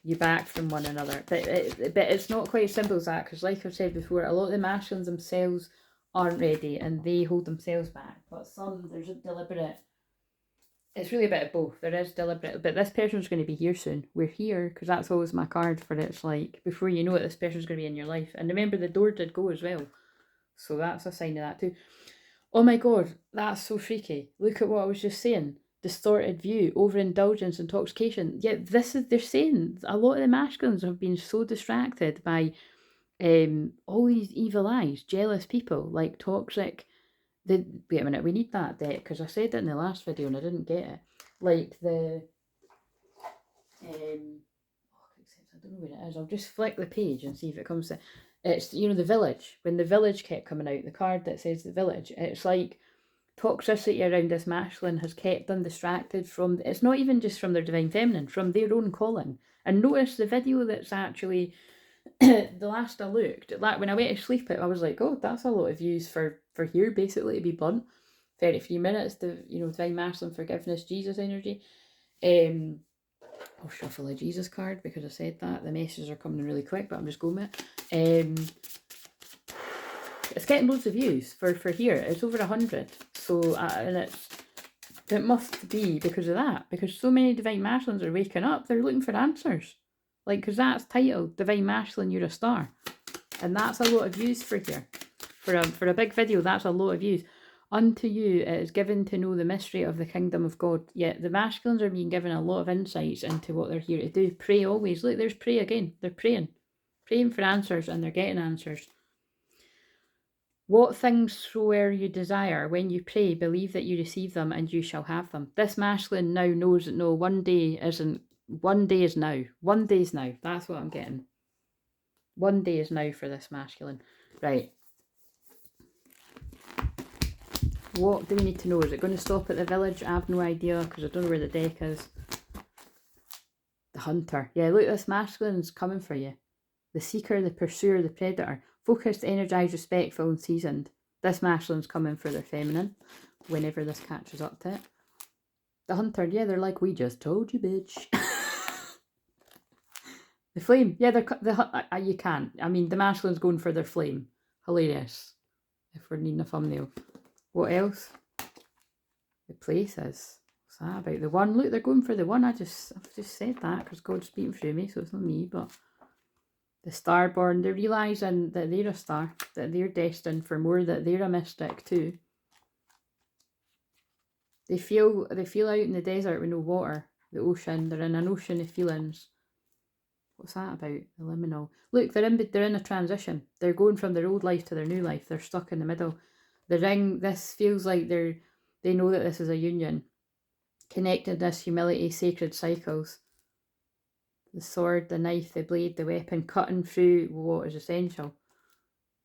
you back from one another. But it's not quite as simple as that, because like I've said before, a lot of the masculines themselves aren't ready and they hold themselves back. But some, there's a deliberate, it's really a bit of both. There is deliberate, but this person's going to be here soon. We're here, because that's always my card for it. It's like, before you know it, this person's going to be in your life. And remember, the door did go as well. So that's a sign of that too. Oh my god, that's so freaky. Look at what I was just saying. Distorted view, overindulgence, intoxication. Yeah, they're saying a lot of the masculines have been so distracted by all these evil eyes, jealous people, like toxic. Wait a minute, we need that deck, because I said it in the last video and I didn't get it. Like the I don't know where it is. I'll just flick the page and see if it comes to. It's, you know, the village. When the village kept coming out, the card that says the village, it's like toxicity around this masculine has kept them distracted from, it's not even just from their divine feminine, from their own calling. And notice the video that's actually, the last I looked, like when I went to sleep, I was like, oh, that's a lot of views for here, basically, to be blunt. 33 minutes, the, you know, divine masculine, forgiveness, Jesus energy. I'll shuffle a Jesus card because I said that. The messages are coming in really quick, but I'm just going with it. It's getting loads of views for here. It's over 100. So, and it must be because of that. Because so many divine masculines are waking up. They're looking for answers. Like, because that's titled Divine Masculine, You're a Star. And that's a lot of views for here. For a big video, that's a lot of views. Unto you it is given to know the mystery of the kingdom of God. Yet the masculines are being given a lot of insights into what they're here to do. Pray always. Look, there's pray again. They're praying. Praying for answers, and they're getting answers. What things soe'er you desire, when you pray, believe that you receive them and you shall have them. This masculine now knows that no, one day isn't, one day is now. One day is now. That's what I'm getting. One day is now for this masculine. Right. What do we need to know? Is it going to stop at the village? I have no idea, because I don't know where the deck is. The hunter. Yeah, look, this masculine's coming for you. The seeker, the pursuer, the predator. Focused, energized, respectful, and seasoned. This masculine's coming for their feminine, whenever this catches up to it. The hunter, yeah, they're like, we just told you, bitch. The flame. Yeah, you can't. I mean, the masculine's going for their flame. Hilarious. If we're needing a thumbnail. What else? The places. What's that about? The one. Look, they're going for the one. I've just said that because God's speaking through me, so it's not me, but the starborn, they're realising that they're a star, that they're destined for more, that they're a mystic too. They feel out in the desert with no water, the ocean, they're in an ocean of feelings. What's that about? The liminal. Look, they're in a transition. They're going from their old life to their new life. They're stuck in the middle. The ring, this feels like they know that this is a union. Connectedness, humility, sacred cycles. The sword, the knife, the blade, the weapon, cutting through what is essential.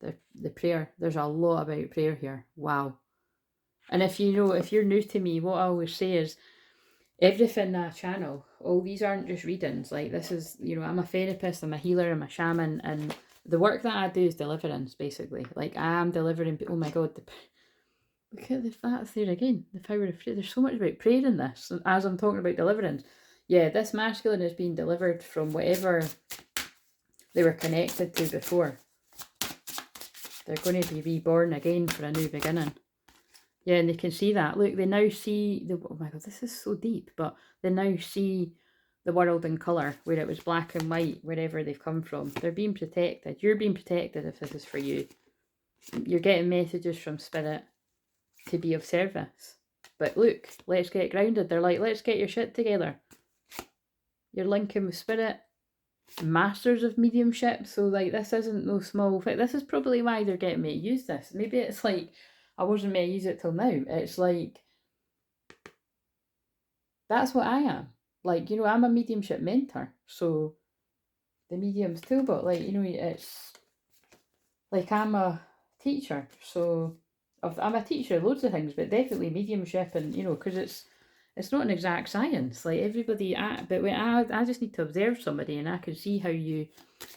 The prayer. There's a lot about prayer here. Wow. And if you're new to me, what I always say is, everything I channel, all these aren't just readings. Like, this is, I'm a therapist, I'm a healer, I'm a shaman, and the work that I do is deliverance, basically. Like, I am delivering, oh my God, look at that there again, the power of prayer. There's so much about prayer in this, as I'm talking about deliverance. Yeah, this masculine is being delivered from whatever they were connected to before. They're going to be reborn again for a new beginning. Yeah, and they can see that. Look, they now see oh my God, this is so deep, but they now see the world in colour, where it was black and white, wherever they've come from. They're being protected. You're being protected if this is for you. You're getting messages from Spirit to be of service. But look, let's get grounded. They're like, let's get your shit together. You're linking with Spirit, masters of mediumship. So, like, this isn't no small thing. This is probably why they're getting me to use this. Maybe it's like, I wasn't meant to use it till now. It's like, that's what I am. Like, I'm a mediumship mentor. So, the medium's toolbox, like, it's like, I'm a teacher. So, I'm a teacher of loads of things, but definitely mediumship, and, because it's not an exact science. Like, everybody, but when I just need to observe somebody, and I can see how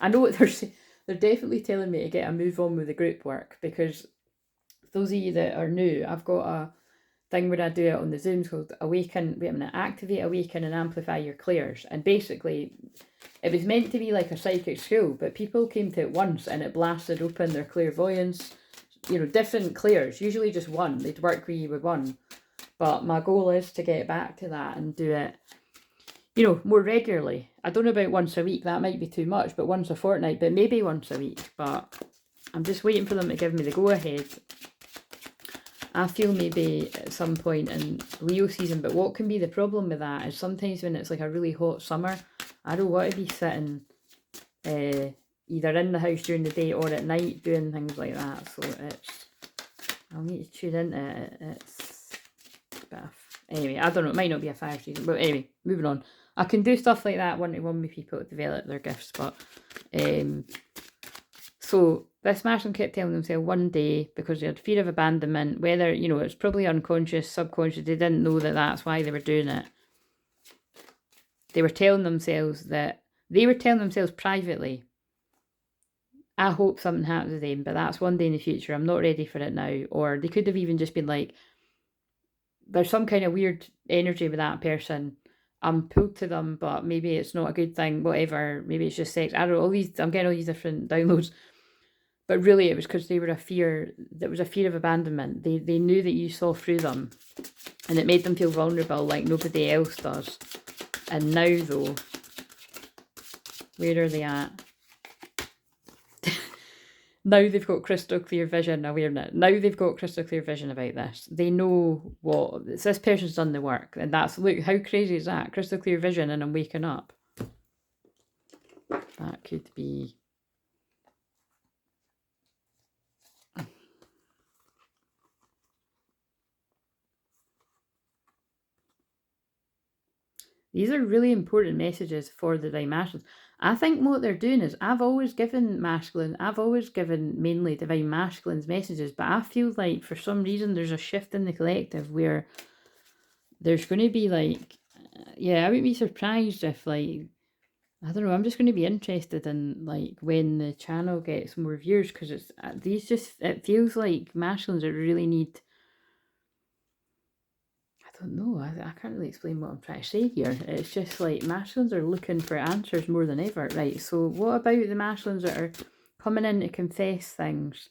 I know what they're definitely telling me to get a move on with the group work, because those of you that are new, I've got a thing where I do it on the Zooms called Activate, Awaken and Amplify Your Clairs. And basically, it was meant to be like a psychic school, but people came to it once and it blasted open their clairvoyance, different clairs, usually just one. They'd work with you with one. But my goal is to get back to that and do it, more regularly. I don't know about once a week, that might be too much, but once a fortnight, but maybe once a week. But I'm just waiting for them to give me the go-ahead. I feel maybe at some point in Leo season, but what can be the problem with that is sometimes when it's like a really hot summer, I don't want to be sitting either in the house during the day or at night doing things like that. So I'll need to tune into it. It's a bit of, anyway, I don't know, it might not be a fire season, but anyway, moving on. I can do stuff like that one-to-one with people to develop their gifts, but so this masculine kept telling themselves one day, because they had fear of abandonment, whether, it's probably unconscious, subconscious, they didn't know that that's why they were doing it. They were telling themselves privately, I hope something happens to them, but that's one day in the future, I'm not ready for it now. Or they could have even just been like, there's some kind of weird energy with that person, I'm pulled to them, but maybe it's not a good thing, whatever, maybe it's just sex, I don't know, I'm getting all these different downloads. But really, it was because there was a fear of abandonment. They knew that you saw through them, and it made them feel vulnerable like nobody else does. And now, though, where are they at? Now they've got crystal clear vision awareness. Now they've got crystal clear vision about this. They know this person's done the work. And that's, look, how crazy is that? Crystal clear vision, and I'm waking up. That could be... These are really important messages for the divine masculines. I think what they're doing is, I've always given mainly divine masculines messages, but I feel like for some reason there's a shift in the collective where there's going to be like, I wouldn't be surprised if, like, I don't know, I'm just going to be interested in, like, when the channel gets more viewers, because it feels like masculines that really need, I don't know. I can't really explain what I'm trying to say here. It's just like masculines are looking for answers more than ever, right? So what about the masculines that are coming in to confess things?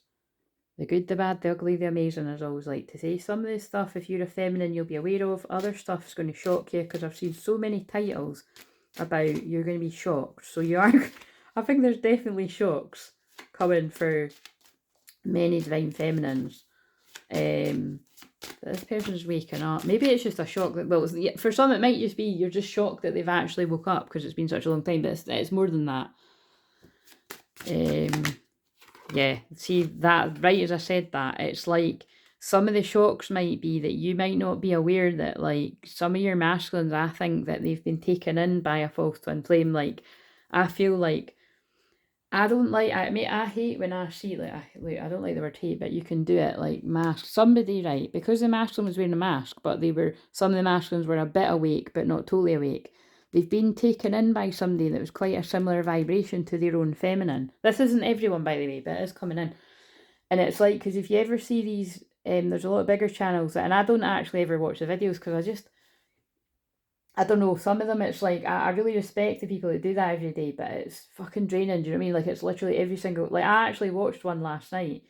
The good, the bad, the ugly, the amazing, as I always like to say. Some of this stuff, if you're a feminine, you'll be aware of. Other stuff's going to shock you, because I've seen so many titles about you're going to be shocked. So you are, I think there's definitely shocks coming for many divine feminines. This person's waking up. Maybe it's just a shock that, well, for some it might just be you're just shocked that they've actually woke up because it's been such a long time, but it's more than that. Yeah, see that, right as I said that, it's like some of the shocks might be that you might not be aware that, like, some of your masculines, I think that they've been taken in by a false twin flame. Like, I feel like I don't like, I hate when I see, like, I don't like the word hate, but you can do it, like, mask. Somebody, right, because the masculine was wearing a mask, but some of the masculines were a bit awake, but not totally awake. They've been taken in by somebody that was quite a similar vibration to their own feminine. This isn't everyone, by the way, but it is coming in. And it's like, because if you ever see these, there's a lot of bigger channels, and I don't actually ever watch the videos, because I don't know, some of them it's like, I really respect the people that do that every day, but it's fucking draining, do you know what I mean? Like, it's literally every single, like, I actually watched one last night,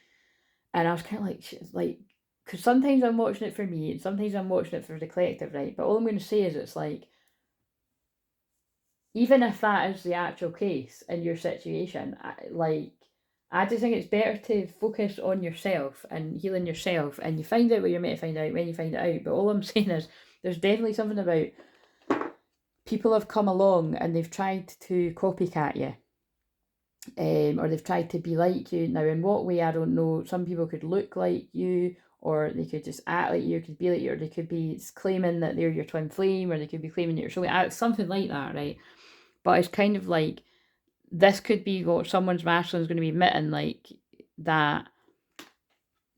and I was kind of like, because sometimes I'm watching it for me, and sometimes I'm watching it for the collective, right? But all I'm going to say is, it's like, even if that is the actual case in your situation, I just think it's better to focus on yourself and healing yourself, and you find out what you're meant to find out when you find it out. But all I'm saying is, there's definitely something about people have come along and they've tried to copycat you, or they've tried to be like you. Now, in what way, I don't know. Some people could look like you, or they could just act like you, could be like you, or they could be claiming that they're your twin flame, or they could be claiming that you're something like that, right? But it's kind of like, this could be what someone's masculine is going to be admitting, like, that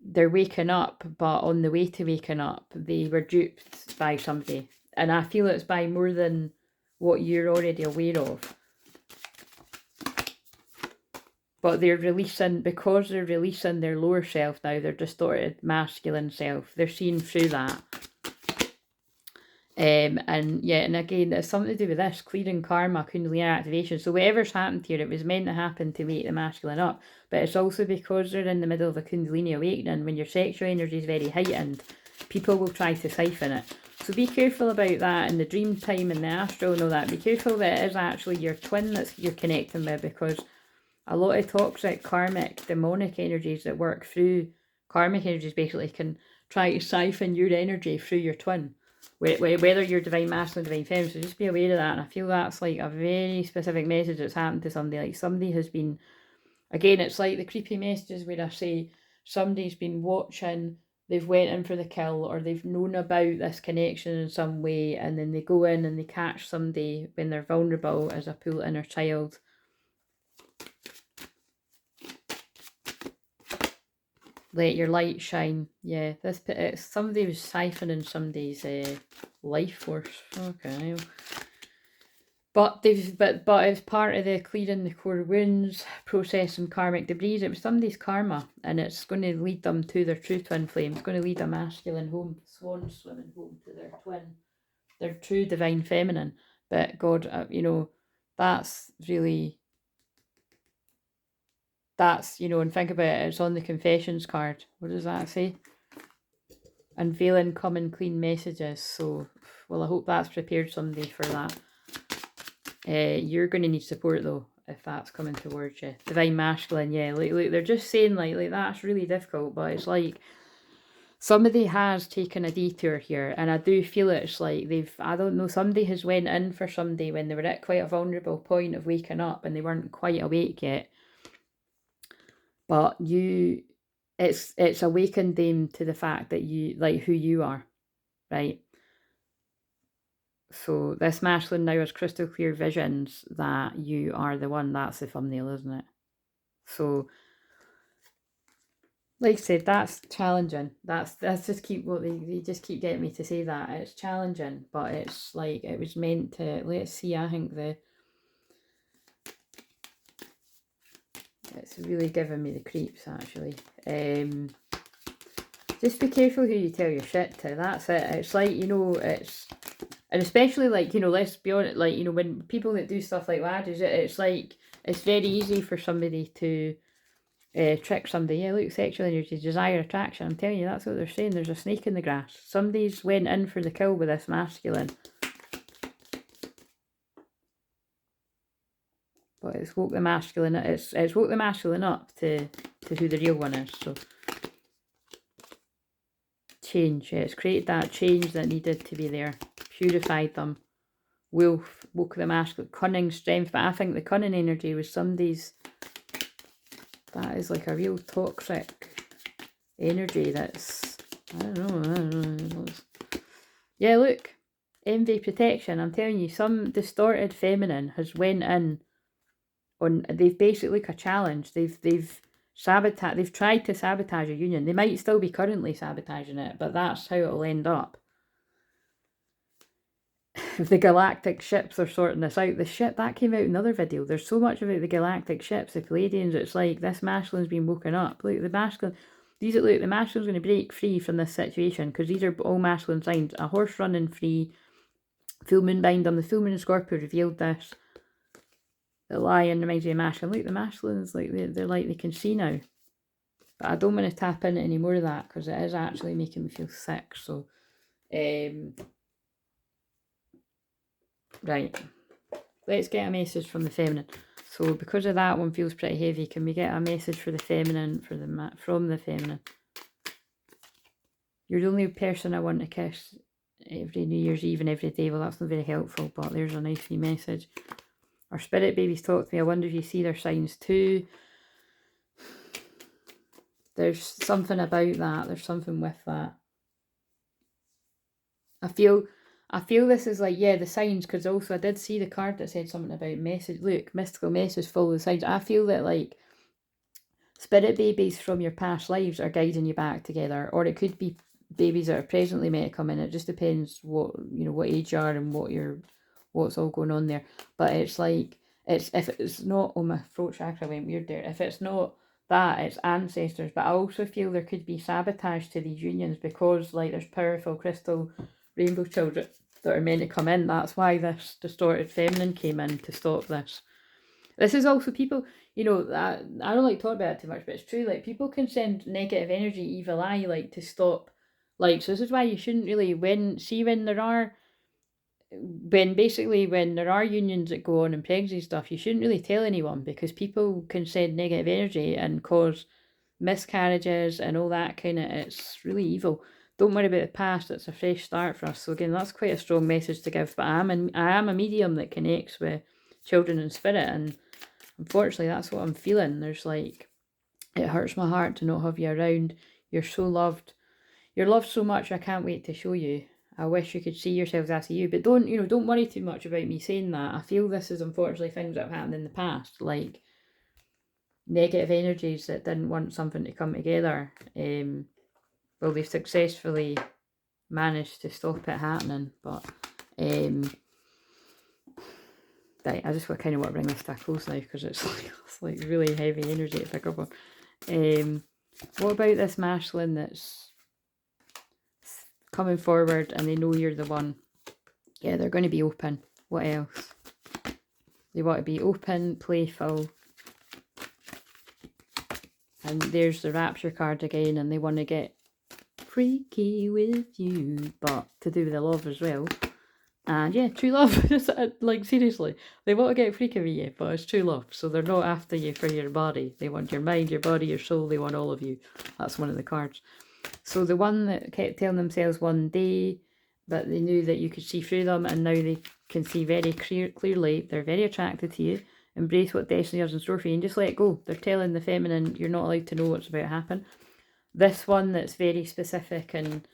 they're waking up, but on the way to waking up, they were duped by somebody. And I feel it's by more than what you're already aware of. But because they're releasing their lower self now, their distorted masculine self, they're seeing through that. And yeah, and again, it's something to do with this clearing karma, kundalini activation. So whatever's happened here, it was meant to happen to wake the masculine up, but it's also because they're in the middle of a kundalini awakening. When your sexual energy is very heightened, people will try to siphon it. So be careful about that in the dream time and the astral and all that. Be careful that it is actually your twin that you're connecting with, because a lot of toxic, karmic, demonic energies that work through karmic energies basically can try to siphon your energy through your twin. Whether you're divine masculine, divine feminine, so just be aware of that. And I feel that's like a very specific message that's happened to somebody. Like, somebody has been, again, it's like the creepy messages where I say somebody's been watching, they've went in for the kill, or they've known about this connection in some way, and then they go in and they catch somebody when they're vulnerable as a poor inner child. Let your light shine. Yeah, somebody was siphoning somebody's life force. Okay. But it's part of the clearing the core wounds, processing karmic debris. It was somebody's karma, and it's going to lead them to their true twin flame. It's going to lead a masculine home, swan swimming home to their twin, their true divine feminine. But God, that's really, and think about it, it's on the confessions card. What does that say? Unveiling common clean messages. So, well, I hope that's prepared somebody for that. You're going to need support, though, if that's coming towards you. Divine masculine, yeah. Like they're just saying, like that's really difficult, but it's like somebody has taken a detour here, and I do feel it's like I don't know, somebody has went in for somebody when they were at quite a vulnerable point of waking up and they weren't quite awake yet. But it's awakened them to the fact that you, like, who you are, right? So this masculine now has crystal clear visions that you are the one. That's the thumbnail, isn't it? So, like I said, that's challenging. That's just they just keep getting me to say that. It's challenging, but it's like it was meant to. Let's see, I think it's really giving me the creeps, actually. Just be careful who you tell your shit to. That's it. It's like, you know, it's... And especially, like, you know, let's be honest, like, you know, when people that do stuff like that, it's like, it's very easy for somebody to trick somebody. Yeah, look, sexual energy, desire, attraction. I'm telling you, that's what they're saying. There's a snake in the grass. Somebody's went in for the kill with this masculine. But it's woke the masculine, it's woke the masculine up to who the real one is. So change, yeah, it's created that change that needed to be there. Purified them. Wolf, woke the masculine, cunning, strength. But I think the cunning energy was somebody's, that is like a real toxic energy that's, I don't know. Yeah, look, envy, protection. I'm telling you, some distorted feminine has went in on, they've basically like a challenge. They've sabotaged, they've tried to sabotage a union. They might still be currently sabotaging it, but that's how it'll end up. If the galactic ships are sorting this out, the ship, that came out in another video. There's so much about the galactic ships, the Palladians, it's like this masculine's been woken up. Look, the masculine, look, the masculine's going to break free from this situation, because these are all masculine signs. A horse running free, full moon bind them, the full moon in Scorpio revealed this. The lion reminds me of masculine. Look, the masculines, like, they're like, they can see now. But I don't want to tap into any more of that, because it is actually making me feel sick. So, right, let's get a message from the feminine. So because of that one feels pretty heavy, can we get a message for the feminine, from the feminine? You're the only person I want to kiss every New Year's Eve and every day. Well, that's not very helpful, but there's a nice wee message. Our spirit babies talk to me. I wonder if you see their signs too. There's something about that. There's something with that. I feel this is like, yeah, the signs, because also I did see the card that said something about message. Look, mystical message, follow the signs. I feel that like spirit babies from your past lives are guiding you back together, or it could be babies that are presently meant to come in. It just depends what, you know, what age you are and what's all going on there. But it's like, if it's not, oh, my throat chakra went weird there. If it's not that, it's ancestors. But I also feel there could be sabotage to these unions, because like there's powerful crystal rainbow children that are meant to come in. That's why this distorted feminine came in, to stop this. This is also people, you know, that I don't like talking about it too much, but it's true. Like, people can send negative energy, evil eye, like, to stop. Like, so this is why you shouldn't really, when there are unions that go on and pregnancy stuff, you shouldn't really tell anyone, because people can send negative energy and cause miscarriages and all that kind of, it's really evil. Don't worry about the past, it's a fresh start for us. So again, that's quite a strong message to give, but I am a medium that connects with children and spirit, and unfortunately that's what I'm feeling. There's like, it hurts my heart to not have you around. You're so loved. You're loved so much, I can't wait to show you. I wish you could see yourselves as you, but don't worry too much about me saying that. I feel this is unfortunately things that have happened in the past, like negative energies that didn't want something to come together. Well, they've successfully managed to stop it happening, but right, I just kind of want to bring this to a close now, because it's like really heavy energy to pick up on. What about this masculine that's coming forward and they know you're the one? Yeah, they're going to be open. What else? They want to be open, playful. And there's the Rapture card again, and they want to get freaky with you, but to do with the love as well. And yeah, true love. Just like, seriously, they want to get freaky with you, but it's true love. So they're not after you for your body. They want your mind, your body, your soul. They want all of you. That's one of the cards. So the one that kept telling themselves one day, but they knew that you could see through them, and now they can see very clearly. They're very attracted to you. Embrace what destiny has in store for you, and just let it go. They're telling the feminine, you're not allowed to know what's about to happen. This one that's very specific and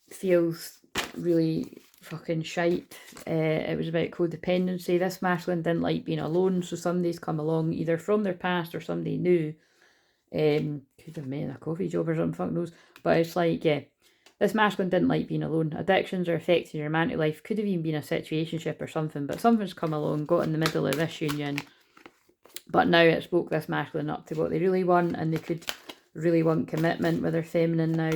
feels really fucking shite. It was about codependency. This masculine didn't like being alone, so somebody's come along either from their past or somebody new. Could have made a coffee job or something, fuck knows. But it's like, yeah, this masculine didn't like being alone. Addictions are affecting your romantic life. Could have even been a situationship or something, but something's come along, got in the middle of this union. But now it's woke this masculine up to what they really want, and they could really want commitment with their feminine now,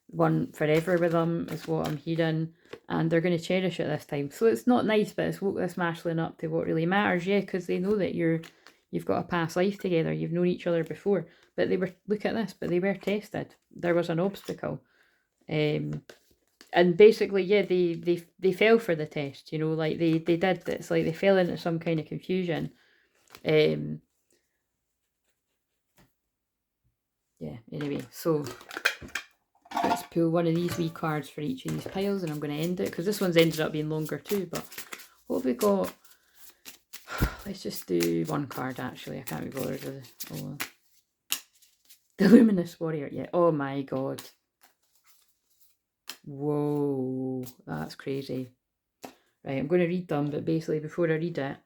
want forever with them is what I'm hearing, and they're going to cherish it this time. So it's not nice, but it's woke this masculine up to what really matters, yeah, because they know that you've got a past life together, you've known each other before, but they were, look at this, but they were tested. There was an obstacle. And basically, yeah, they fell for the test, you know, like they did. It's like they fell into some kind of confusion. Yeah, anyway, so let's pull one of these wee cards for each of these piles, and I'm going to end it, because this one's ended up being longer too, but what have we got? Let's just do one card, actually. I can't be bothered with it. Oh, the Luminous Warrior, yeah, oh my god. Whoa, that's crazy. Right, I'm going to read them, but basically before I read it,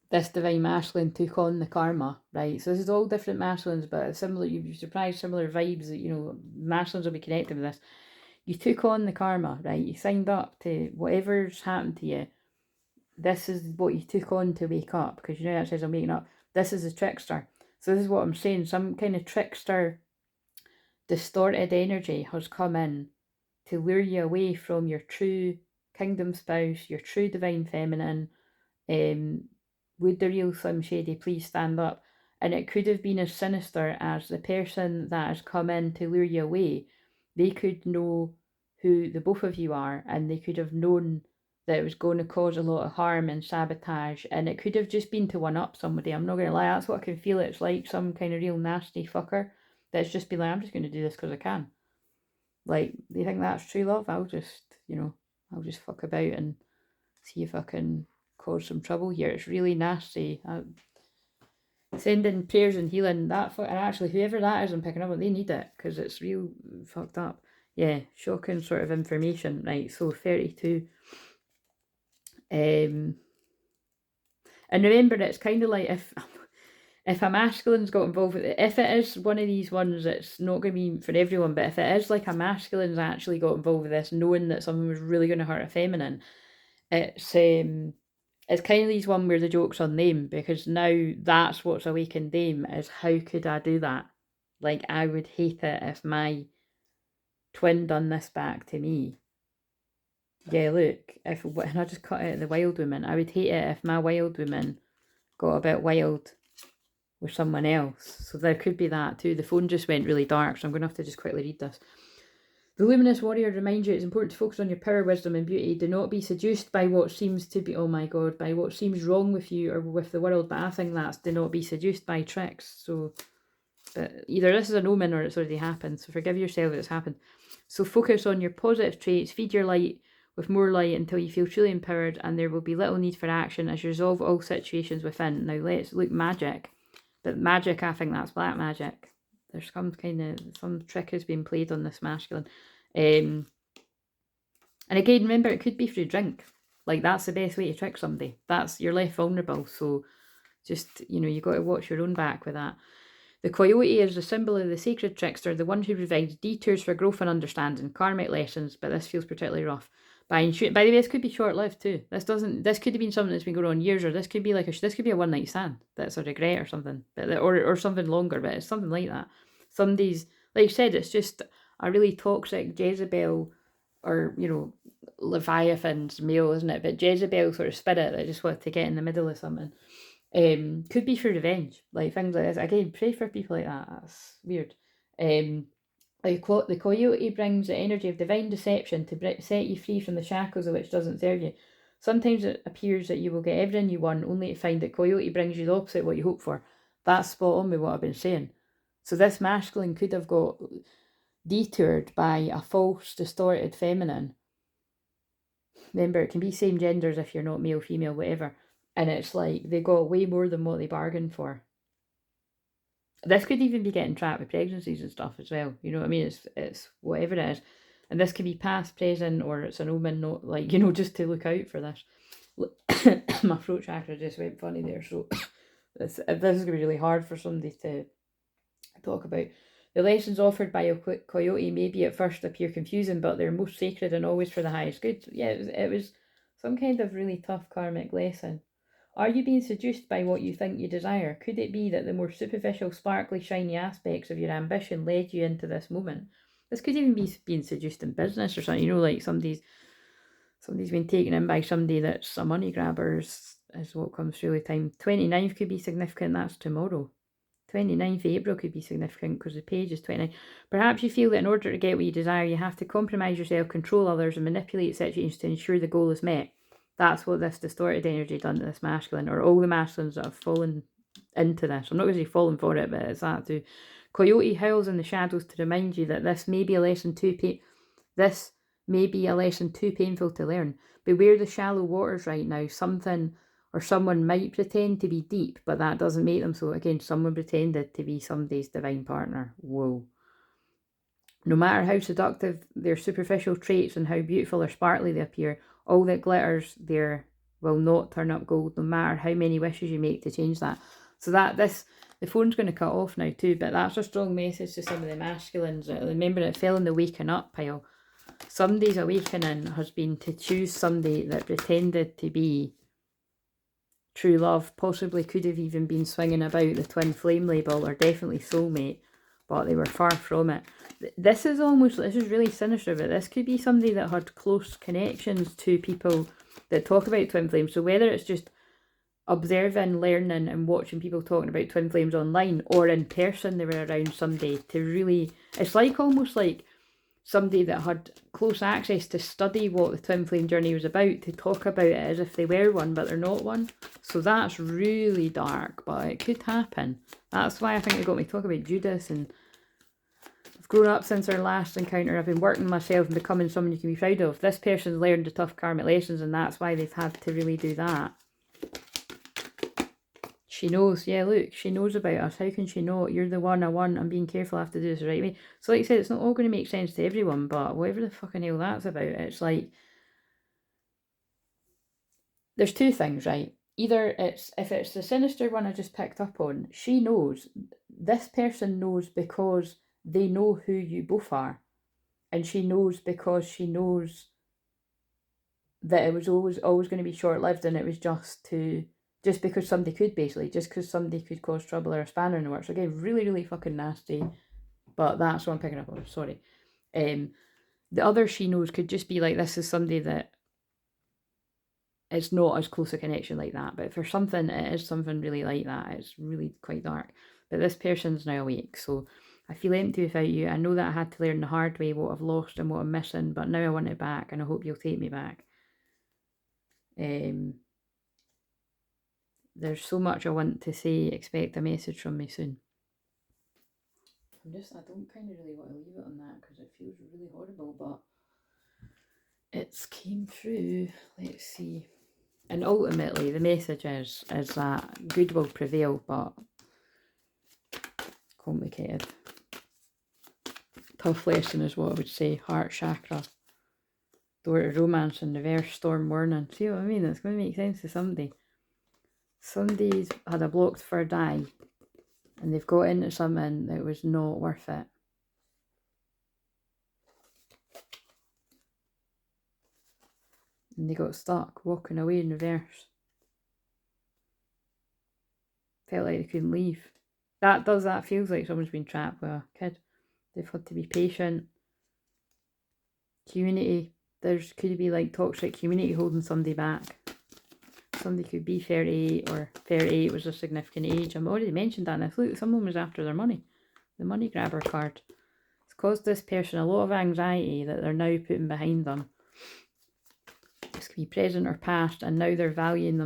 this divine masculine took on the karma, right? So this is all different masculines, but similar, you'd be surprised, similar vibes that, you know, masculines will be connected with this. You took on the karma, right? You signed up to whatever's happened to you. This is what you took on to wake up, because you know that says I'm waking up. This is a trickster. So this is what I'm saying. Some kind of trickster, distorted energy has come in to lure you away from your true kingdom spouse, your true divine feminine. Would the real Slim Shady please stand up? And it could have been as sinister as the person that has come in to lure you away. They could know who the both of you are, and they could have known that it was going to cause a lot of harm and sabotage, and it could have just been to one up somebody. I'm not going to lie, that's what I can feel. It's like some kind of real nasty fucker that's just been like, I'm just going to do this because I can. Like, do you think that's true love? I'll just, you know, I'll just fuck about and see if I can cause some trouble here. It's really nasty. Sending prayers and healing that, and actually whoever that is I'm picking up on, they need it, because it's real fucked up. Yeah, shocking sort of information. Right, so 32. And remember, it's kind of like if a masculine's got involved with it, if it is one of these ones, it's not going to be for everyone, but if it is like a masculine's actually got involved with this, knowing that someone was really going to hurt a feminine, it's kind of these one where the joke's on them, because now that's what's awakened them, is how could I do that? Like, I would hate it if my twin done this back to me. Yeah, look, and I just cut out the wild woman. I would hate it if my wild woman got a bit wild with someone else. So there could be that too. The phone just went really dark, so I'm going to have to just quickly read this. The Luminous Warrior reminds you it's important to focus on your power, wisdom and beauty. Do not be seduced by what seems to be, oh my god, by what seems wrong with you or with the world. But I think that's do not be seduced by tricks. So, but either this is an omen or it's already happened. So forgive yourself if it's happened. So focus on your positive traits. Feed your light with more light until you feel truly empowered, and there will be little need for action as you resolve all situations within. Now let's look magic. But magic, I think that's black magic. There's some trick has been played on this masculine. And again, remember, it could be through drink. Like, that's the best way to trick somebody. You're left vulnerable. So just, you know, you got to watch your own back with that. The coyote is the symbol of the sacred trickster, the one who provides detours for growth and understanding, karmic lessons, but this feels particularly rough. By the way, this could be short-lived too. This could have been something that's been going on years, or this could be this could be a one-night stand that's a regret or something, or something longer, but it's something like that. Somebody's, like you said, it's just a really toxic Jezebel, or, you know, Leviathan's male, isn't it? But Jezebel sort of spirit that just wants to get in the middle of something. Could be for revenge, like things like this. Again, pray for people like that. That's weird. The coyote brings the energy of divine deception to set you free from the shackles of which doesn't serve you. Sometimes it appears that you will get everything you want, only to find that coyote brings you the opposite of what you hope for. That's spot on with what I've been saying. So this masculine could have got detoured by a false, distorted feminine. Remember, it can be same genders if you're not male, female, whatever. And it's like they got way more than what they bargained for. This could even be getting trapped with pregnancies and stuff as well. You know what I mean? It's whatever it is. And this could be past, present, or it's an omen, not like, you know, just to look out for this. My throat chakra just went funny there. So this is going to be really hard for somebody to talk about. The lessons offered by a coyote maybe at first appear confusing, but they're most sacred and always for the highest good. Yeah, it was some kind of really tough karmic lesson. Are you being seduced by what you think you desire? Could it be that the more superficial, sparkly, shiny aspects of your ambition led you into this moment? This could even be being seduced in business or something, you know, like somebody's been taken in by somebody that's a money grabber is what comes through the time. 29th could be significant, that's tomorrow. 29th of April could be significant because the page is 29. Perhaps you feel that in order to get what you desire, you have to compromise yourself, control others, and manipulate situations to ensure the goal is met. That's what this distorted energy done to this masculine, or all the masculines that have fallen into this. I'm not going to say fallen for it, but it's that too. Coyote howls in the shadows to remind you that this may be a lesson too painful to learn. Beware the shallow waters right now. Something or someone might pretend to be deep, but that doesn't make them so. Again, someone pretended to be somebody's divine partner. Whoa. No matter how seductive their superficial traits and how beautiful or sparkly they appear, all that glitters there will not turn up gold, no matter how many wishes you make to change that. So the phone's going to cut off now too, but that's a strong message to some of the masculines. Remember, it fell in the waking up pile. Somebody's awakening has been to choose somebody that pretended to be true love, possibly could have even been swinging about the twin flame label, or definitely soulmate, but they were far from it. This is really sinister, but this could be somebody that had close connections to people that talk about twin flames. So whether it's just observing, learning and watching people talking about twin flames online, or in person they were around somebody to really, it's like almost like somebody that had close access to study what the twin flame journey was about, to talk about it as if they were one but they're not one. So that's really dark, but it could happen. That's why I think it got me talking about Judas, and I've grown up since our last encounter. I've been working myself and becoming someone you can be proud of. This person's learned the tough karmic lessons, and that's why they've had to really do that. She knows, yeah, look, she knows about us. How can she not? You're the one I want. I'm being careful. I have to do this the right way. So like I said, it's not all going to make sense to everyone, but whatever the fucking hell that's about, it's like, there's two things, right? Either if it's the sinister one I just picked up on, she knows, this person knows because they know who you both are. And she knows because she knows that it was always going to be short-lived, and it was just because somebody could, basically, just because somebody could cause trouble or a spanner in the works. Again, really, really fucking nasty, but that's what I'm picking up on, sorry. The other she knows could just be like, this is somebody that it's not as close a connection like that, but for something, it is something really like that. It's really quite dark, but this person's now awake, so I feel empty without you. I know that I had to learn the hard way what I've lost and what I'm missing, but now I want it back, and I hope you'll take me back. There's so much I want to say. Expect a message from me soon. I don't kind of really want to leave it on that because it feels really horrible, but it's came through. Let's see. And ultimately, the message is that good will prevail, but complicated. Tough lesson is what I would say. Heart chakra. Door to romance in reverse, storm warning. See what I mean? It's going to make sense to somebody. Somebody's had a blocked third eye, and they've got into something that was not worth it. And they got stuck, walking away in reverse. Felt like they couldn't leave. That feels like someone's been trapped with a kid. They've had to be patient. Community. Could be like toxic community holding somebody back. Somebody could be 38, or 38 was a significant age. I've already mentioned that. And look, someone was after their money. The money grabber card. It's caused this person a lot of anxiety that they're now putting behind them. This could be present or past, and now they're valuing